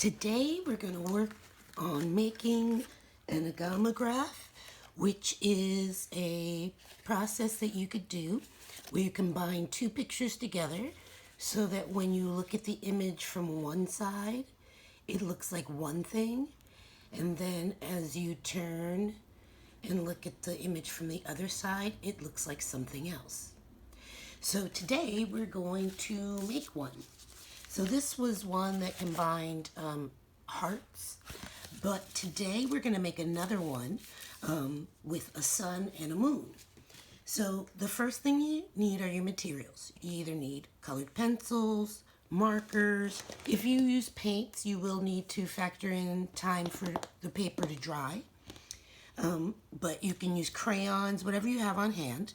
Today we're going to work on making an agamograph, which is a process that you could do where you combine two pictures together so that when you look at the image from one side, it looks like one thing, and then as you turn and look at the image from the other side, it looks like something else. So today we're going to make one. So this was one that combined hearts, but today we're going to make another one with a sun and a moon. So the first thing you need are your materials. You either need colored pencils, markers. If you use paints, you will need to factor in time for the paper to dry. But you can use crayons, whatever you have on hand.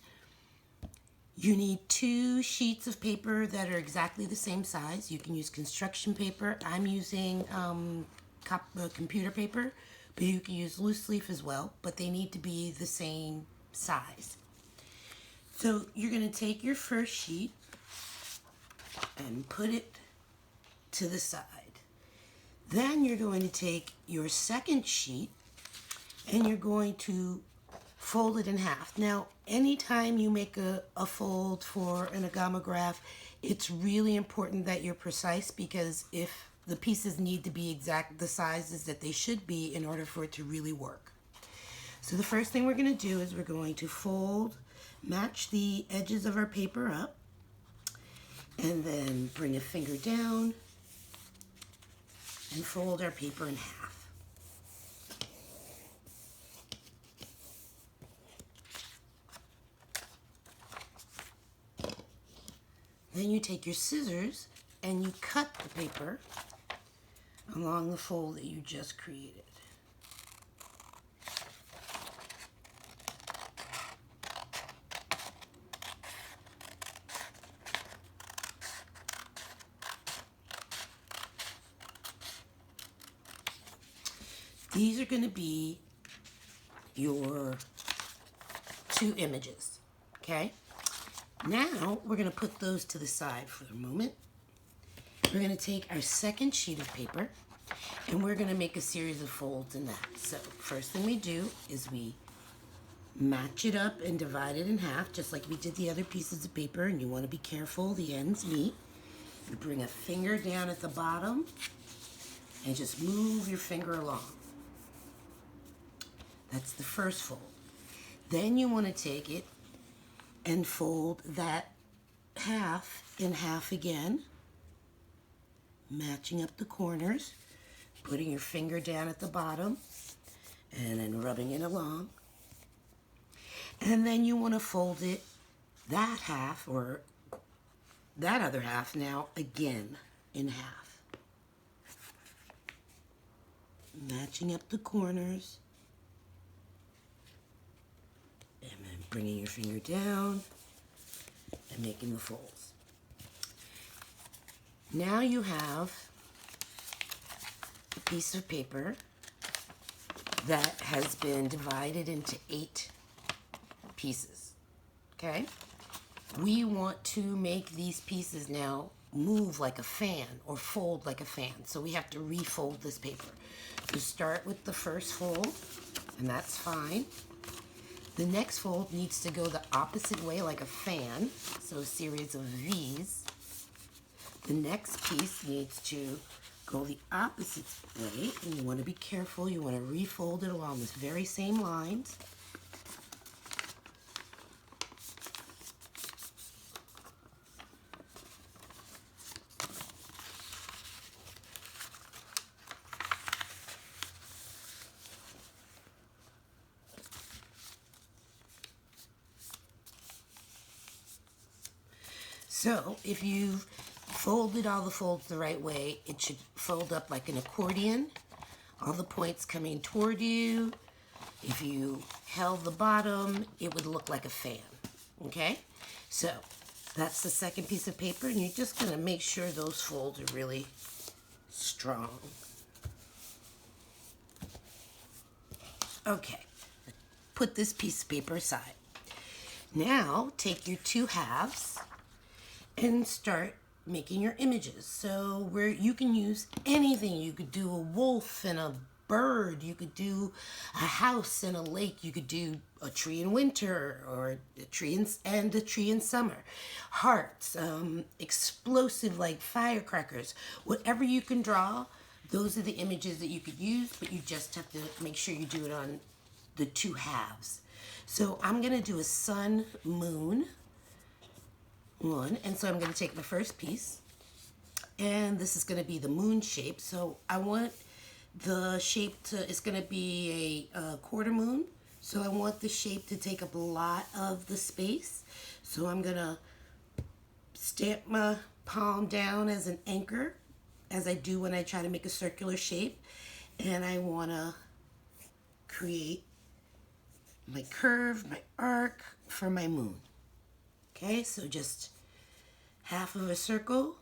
You need 2 sheets of paper that are exactly the same size. You can use construction paper. I'm using computer paper, but you can use loose leaf as well, but they need to be the same size. So you're going to take your first sheet and put it to the side. Then you're going to take your second sheet and you're going to fold it in half. Now, anytime you make a fold for an agamograph, it's really important that you're precise, because if the pieces need to be exact the sizes that they should be in order for it to really work. So the first thing we're going to do is we're going to fold, match the edges of our paper up, and then bring a finger down and fold our paper in half. Then you take your scissors and you cut the paper along the fold that you just created. These are going to be your 2 images, okay? Now, we're going to put those to the side for a moment. We're going to take our second sheet of paper, and we're going to make a series of folds in that. So, first thing we do is we match it up and divide it in half, just like we did the other pieces of paper, and you want to be careful the ends meet. You bring a finger down at the bottom, and just move your finger along. That's the first fold. Then you want to take it and fold that half in half again, matching up the corners, putting your finger down at the bottom, and then rubbing it along. And then you want to fold it, that half, or that other half now, again in half. Matching up the corners, and then bringing your finger down and making the folds. Now you have a piece of paper that has been divided into 8 pieces, okay? We want to make these pieces now move like a fan or fold like a fan, so we have to refold this paper. So start with the first fold, and that's fine. The next fold needs to go the opposite way like a fan, so a series of V's. The next piece needs to go the opposite way, and you want to be careful. You want to refold it along this very same lines. So if you've folded all the folds the right way, it should fold up like an accordion, all the points coming toward you. If you held the bottom, it would look like a fan, okay? So that's the second piece of paper, and you're just going to make sure those folds are really strong. Okay, put this piece of paper aside. Now take your 2 halves and start making your images. So where you can use anything. You could do a wolf and a bird. You could do a house and a lake. You could do a tree in winter, or a tree and a tree in summer. Hearts, explosive like firecrackers. Whatever you can draw, those are the images that you could use, but you just have to make sure you do it on the two halves. So I'm going to do a sun, moon one. And so I'm going to take my first piece, and this is going to be the moon shape. So I want the shape to, it's going to be a quarter moon. So I want the shape to take up a lot of the space. So I'm going to stamp my palm down as an anchor, as I do when I try to make a circular shape. And I want to create my curve, my arc for my moon. Okay, so just half of a circle.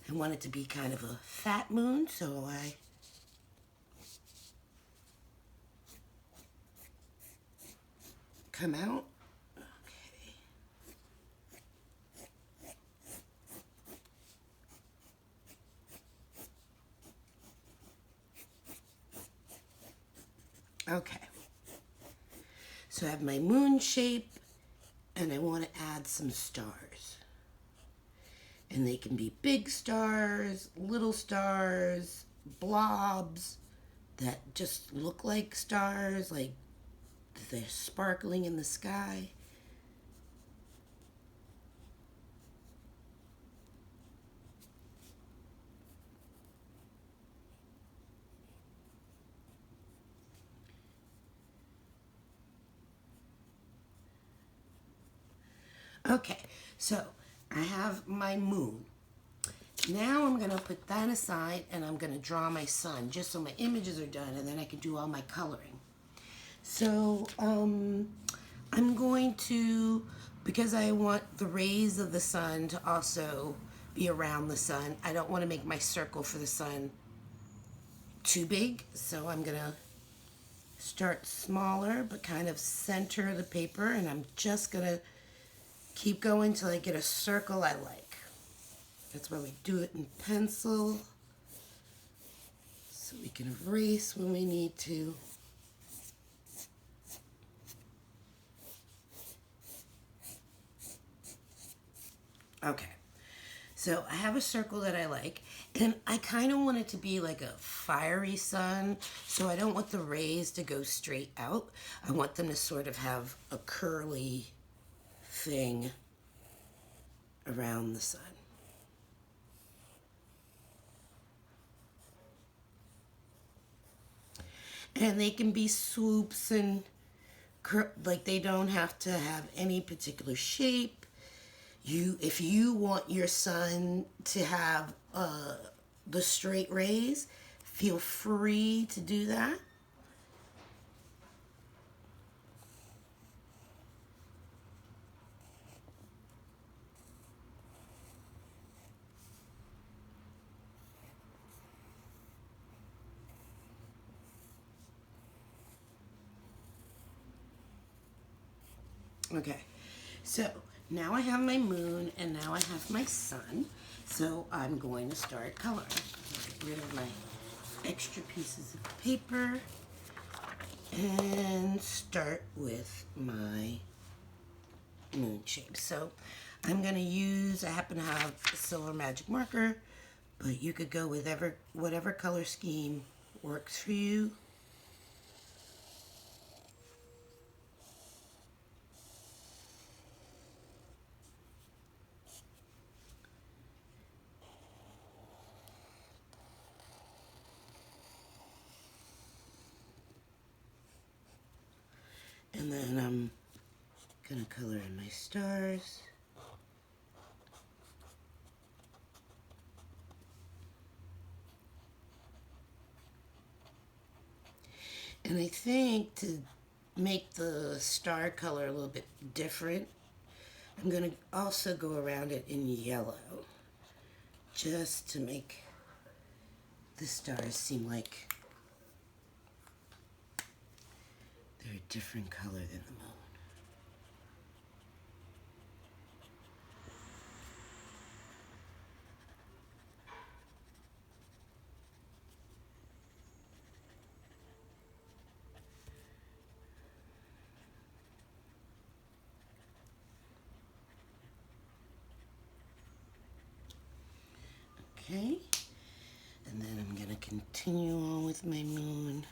I want it to be kind of a fat moon, so I come out. Okay. So I have my moon shape, and I want to add some stars. And they can be big stars, little stars, blobs that just look like stars, like they're sparkling in the sky. Okay, so I have my moon. Now I'm going to put that aside, and I'm going to draw my sun, just so my images are done, and then I can do all my coloring. So I'm going to, because I want the rays of the sun to also be around the sun, I don't want to make my circle for the sun too big. So I'm going to start smaller, but kind of center the paper, and I'm just going to keep going till I get a circle I like. That's why we do it in pencil, so we can erase when we need to. Okay, so I have a circle that I like, and I kind of want it to be like a fiery sun, so I don't want the rays to go straight out. I want them to sort of have a curly thing around the sun. And they can be swoops and like they don't have to have any particular shape. If you want your sun to have the straight rays, feel free to do that. Okay, so now I have my moon, and now I have my sun. So I'm going to start coloring. Get rid of my extra pieces of paper and start with my moon shape. So I'm going to use, I happen to have a silver magic marker, but you could go with whatever color scheme works for you. And then I'm gonna color in my stars. And I think to make the star color a little bit different, I'm gonna also go around it in yellow, just to make the stars seem like they're a different color than the moon. Okay, and then I'm going to continue on with my moon.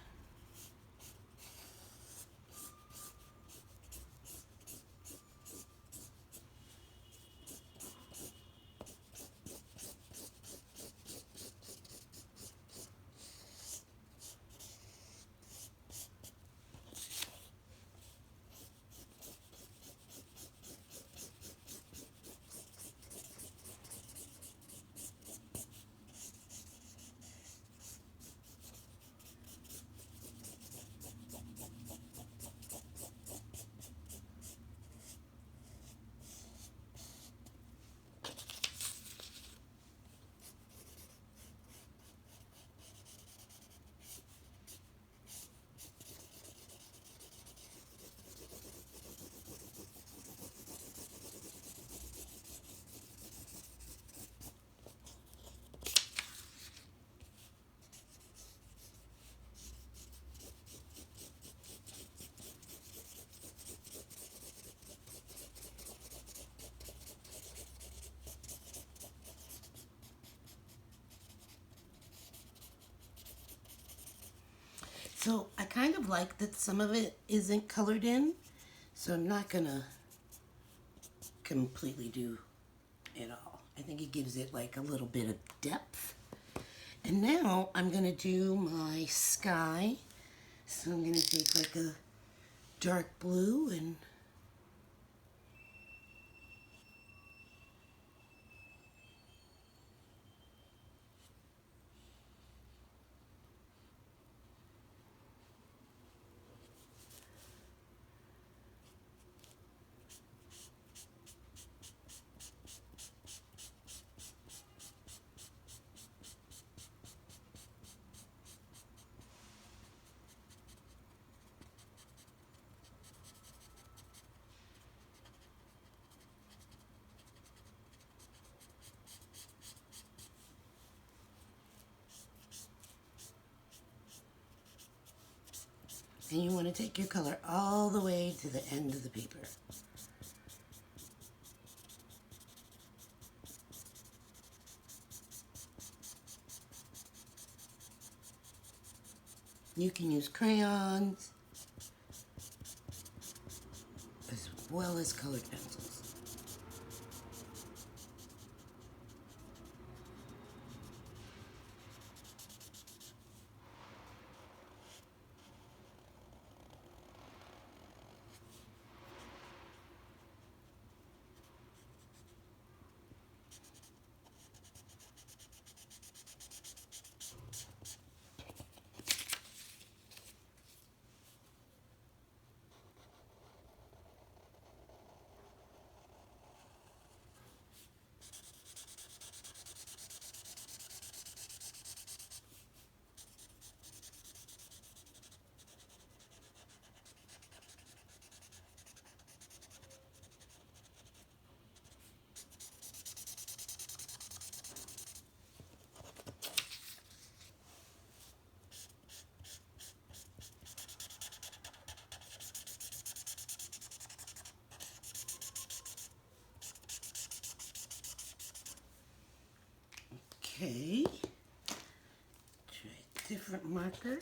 So I kind of like that some of it isn't colored in, so I'm not gonna completely do it all. I think it gives it like a little bit of depth. And now I'm gonna do my sky. So I'm gonna take like a dark blue and you want to take your color all the way to the end of the paper. You can use crayons as well as colored pencils. Okay, try a different marker.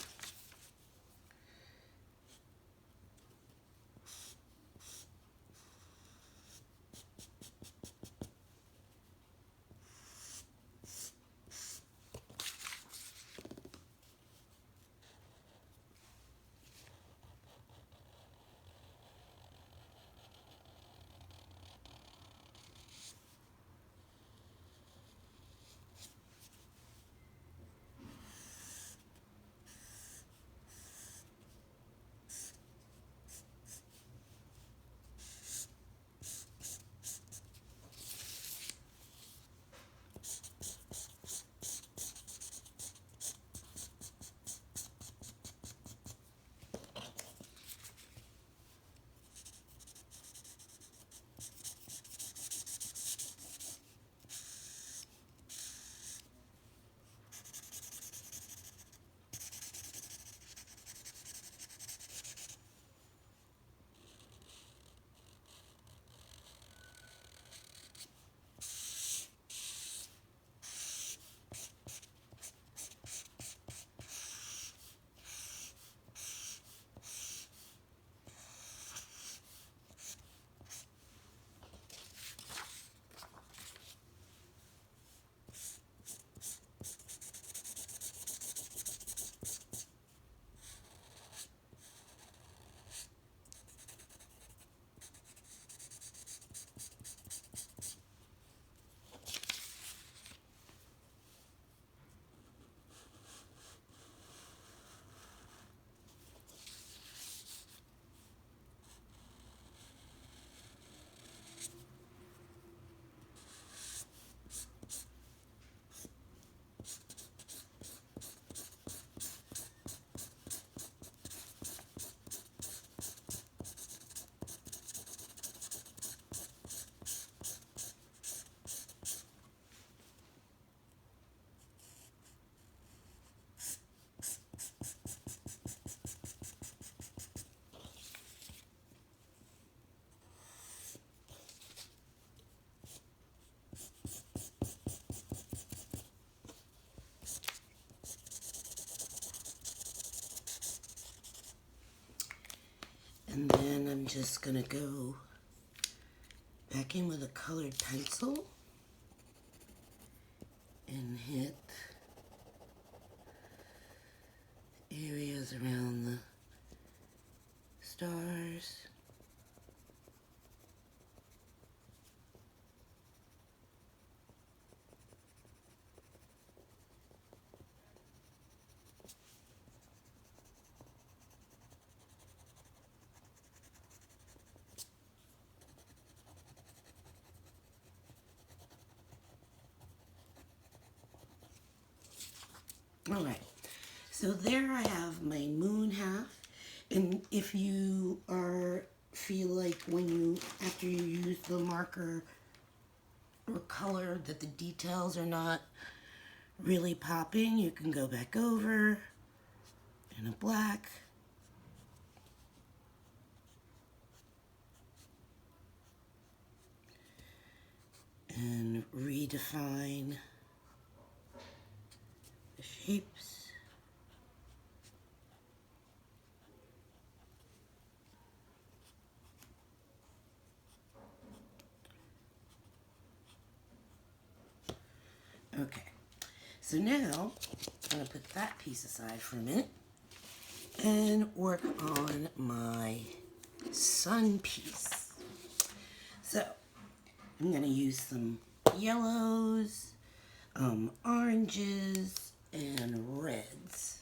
just gonna go back in with a colored pencil and hit areas around the stars. All right, so there I have my moon half. And if you feel like after you use the marker or color that the details are not really popping, you can go back over in a black. And redefine the shapes. Okay, so now I'm going to put that piece aside for a minute and work on my sun piece. So I'm going to use some yellows, oranges, and reds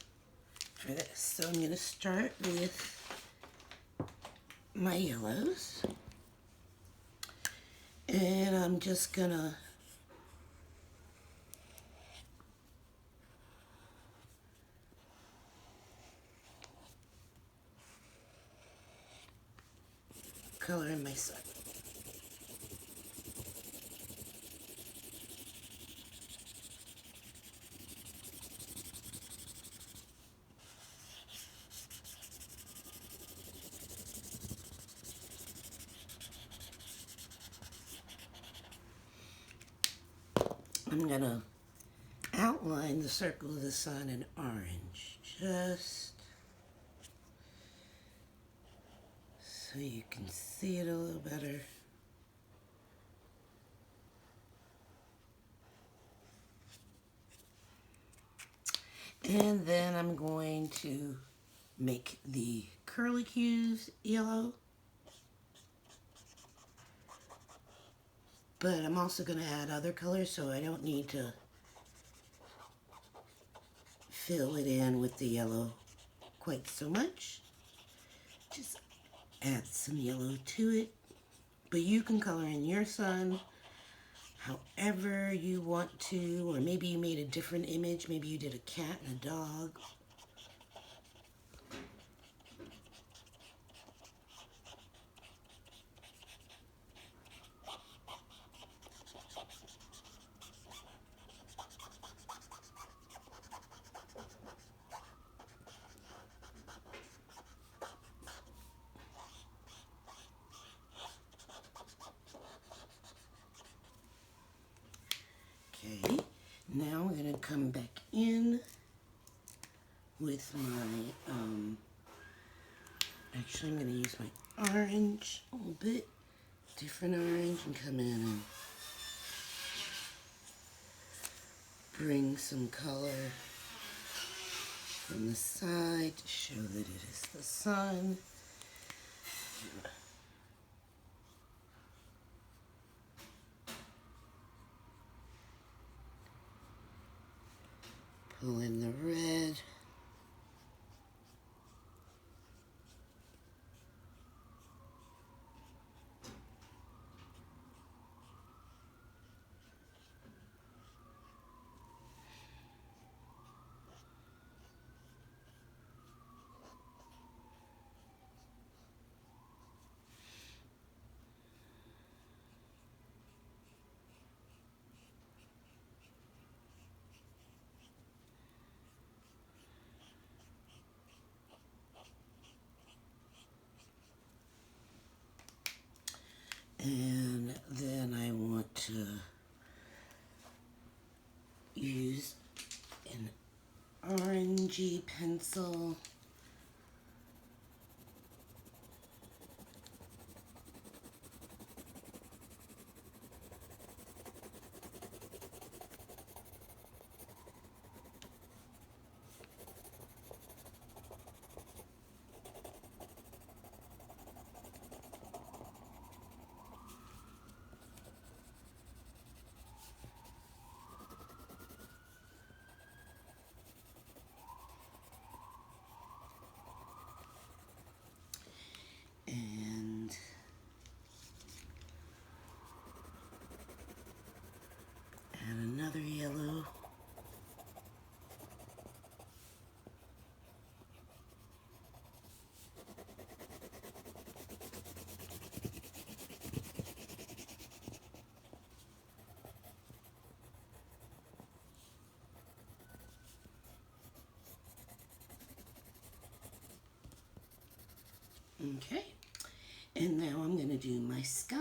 for this. So I'm going to start with my yellows, and I'm just going to color in my sun. I'm going to outline the circle of the sun in orange, just so you can see it a little better. And then I'm going to make the curlicues yellow. But I'm also going to add other colors, so I don't need to fill it in with the yellow quite so much. Just add some yellow to it. But you can color in your sun however you want to, or maybe you made a different image. Maybe you did a cat and a dog. Okay, now I'm going to come back in with my, actually I'm going to use my orange a little bit, different orange, and come in and bring some color from the side to show that it is the sun. Pull in the red. And then I want to use an orangey pencil Okay, and now I'm going to do my sky.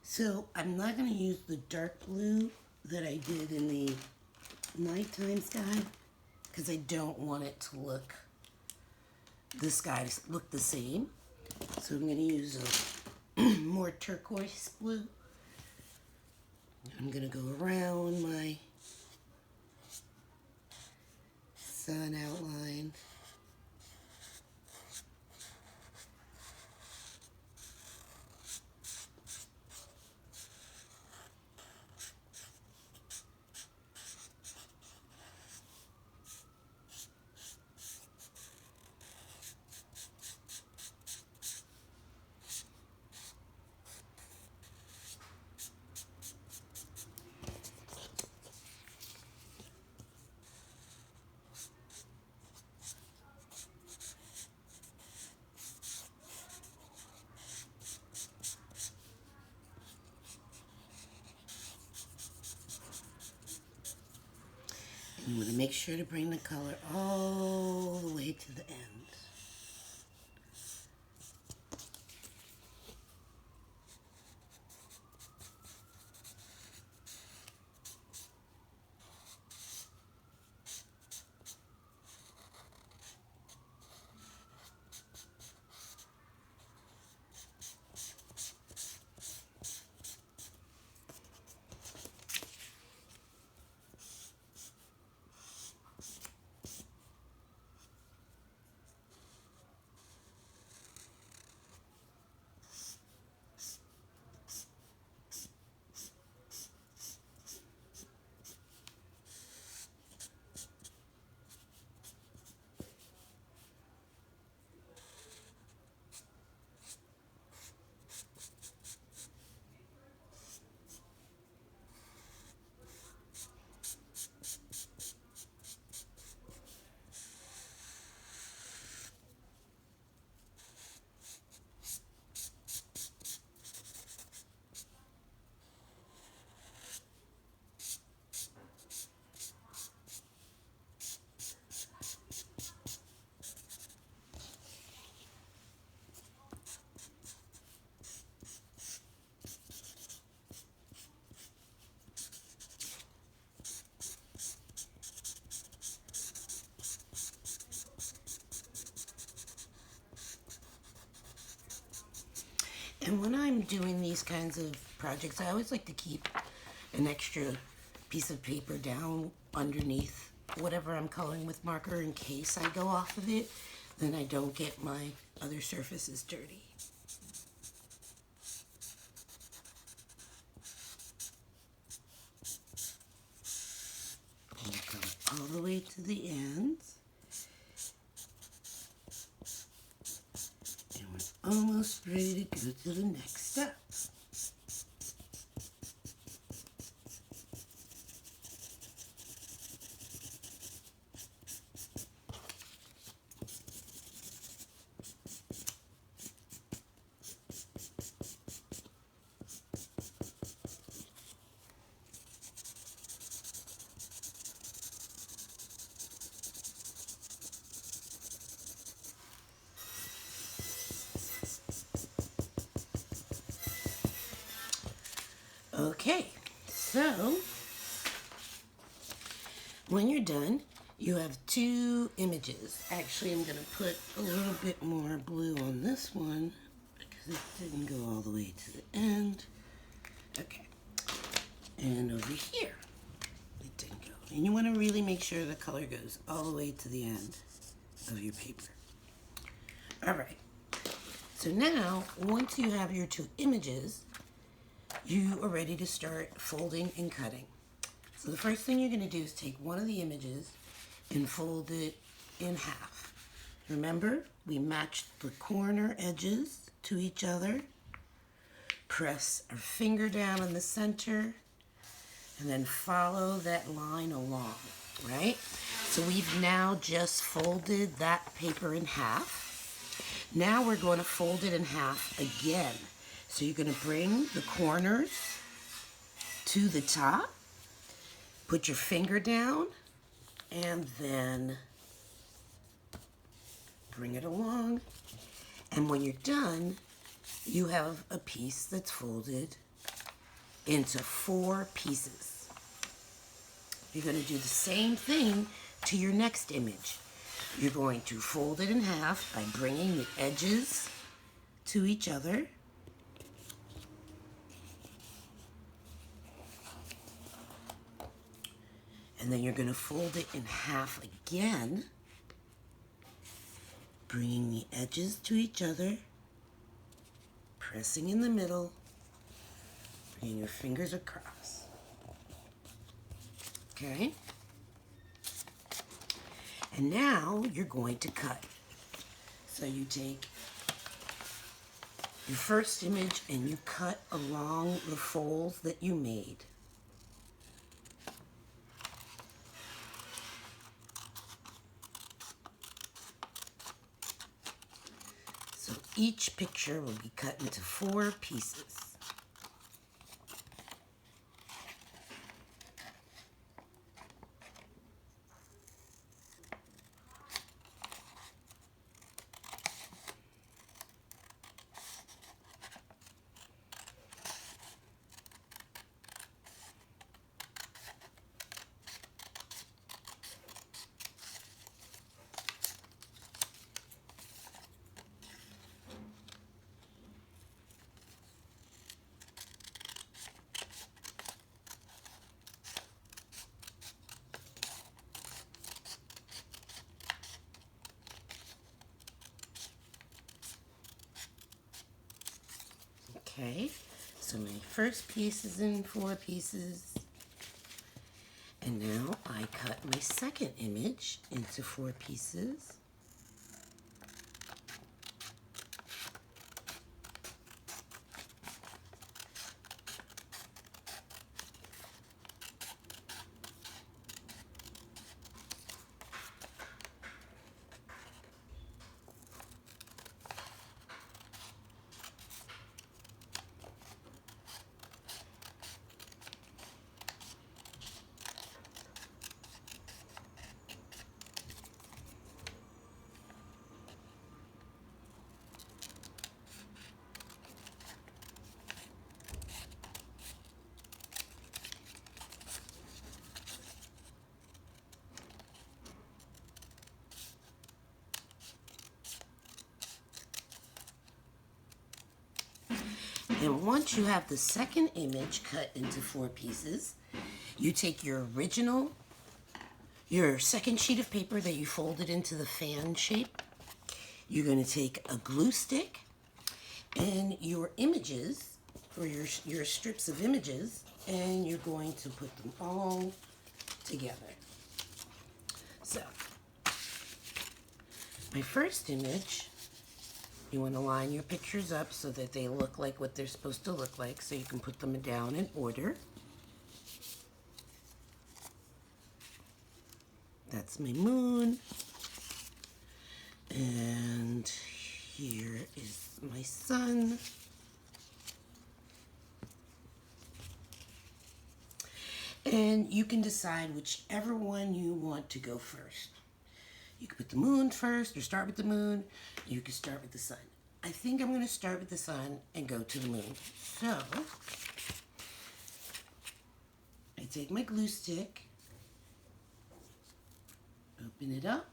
So I'm not going to use the dark blue that I did in the nighttime sky because I don't want it to look, the sky to look the same. So I'm going to use a more turquoise blue. I'm going to go around my sun outline. I'm going to make sure to bring the color all the way to the end. And when I'm doing these kinds of projects, I always like to keep an extra piece of paper down underneath whatever I'm coloring with marker in case I go off of it, then I don't get my other surfaces dirty. And go all the way to the ends. And we're almost ready to go to the next step. Okay, so when you're done, you have two images. Actually, I'm going to put a little bit more blue on this one because it didn't go all the way to the end. Okay, and over here, it didn't go. And you want to really make sure the color goes all the way to the end of your paper. All right, so now once you have your two images, you are ready to start folding and cutting. So the first thing you're going to do is take one of the images and fold it in half. Remember, we matched the corner edges to each other. Press our finger down in the center and then follow that line along, right? So we've now just folded that paper in half. Now we're going to fold it in half again. So you're going to bring the corners to the top, put your finger down, and then bring it along And when you're done, you have a piece that's folded into 4 pieces. You're going to do the same thing to your next image. You're going to fold it in half by bringing the edges to each other. And then you're going to fold it in half again, bringing the edges to each other, pressing in the middle, bringing your fingers across. Okay? And now you're going to cut. So you take your first image and you cut along the folds that you made. So each picture will be cut into 4 pieces. Okay, so my first piece is in 4 pieces. And now I cut my second image into 4 pieces. And once you have the second image cut into 4 pieces, you take your second sheet of paper that you folded into the fan shape. You're going to take a glue stick and your images, or your strips of images, and you're going to put them all together. So, my first image, you want to line your pictures up so that they look like what they're supposed to look like, so you can put them down in order. That's my moon. And here is my sun. And you can decide whichever one you want to go first. You can put the moon first or start with the moon. You can start with the sun. I think I'm going to start with the sun and go to the moon. So, I take my glue stick, open it up,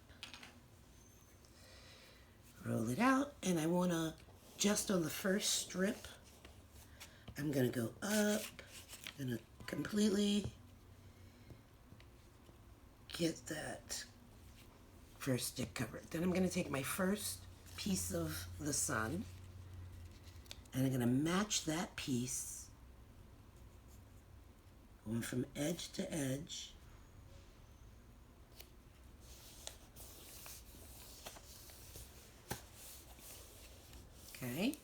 roll it out, and I want to, just on the first strip, I'm going to go up, I'm going to completely get that first stick covered. Then I'm going to take my first piece of the sun and I'm going to match that piece going from edge to edge. Okay.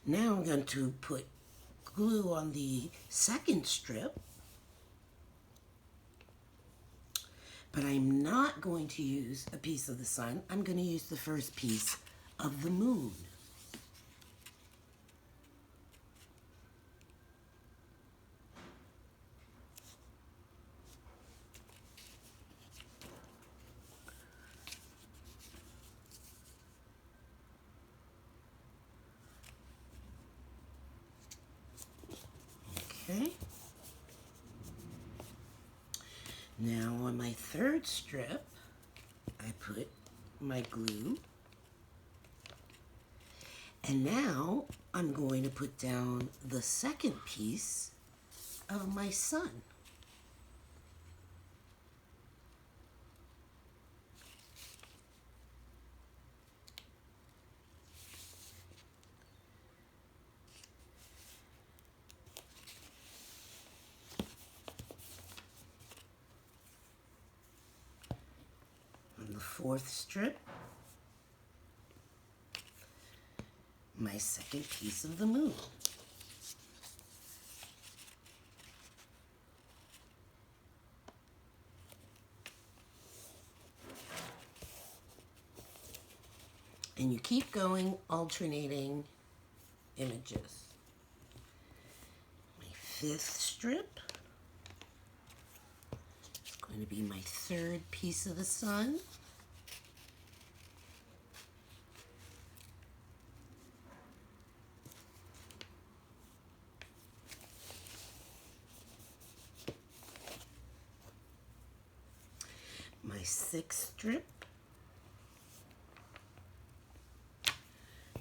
Now I'm going to put glue on the second strip. But I'm not going to use a piece of the sun. I'm going to use the first piece of the moon. third strip, I put my glue. And now I'm going to put down the second piece of my sun. On the fourth strip, my second piece of the moon. And you keep going, alternating images. My fifth strip is going to be my third piece of the sun. My sixth strip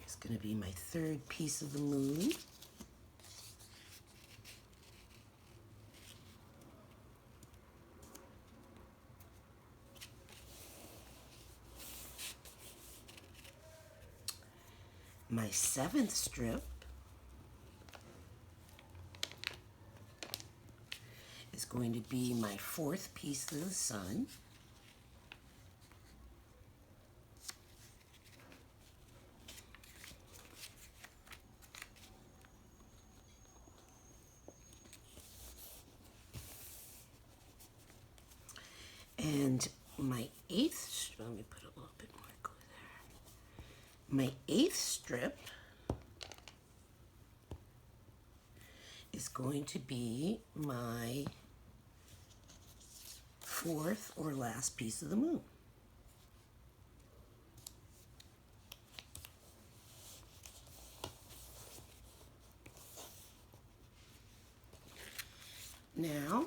is going to be my third piece of the moon. My seventh strip is going to be my fourth piece of the sun. And my eighth, let me put a little bit more glue there. My eighth strip is going to be my fourth or last piece of the moon. Now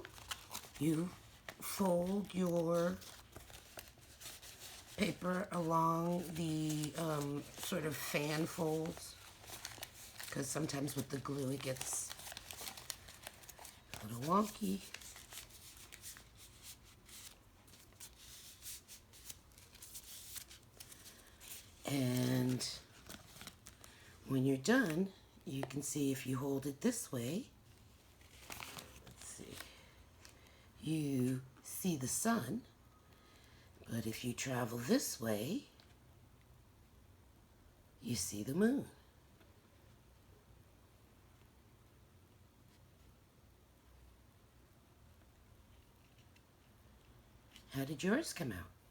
you fold your paper along the sort of fan folds, because sometimes with the glue it gets a little wonky. And when you're done, you can see if you hold it this way, let's see, you see the sun, but if you travel this way, you see the moon. How did yours come out?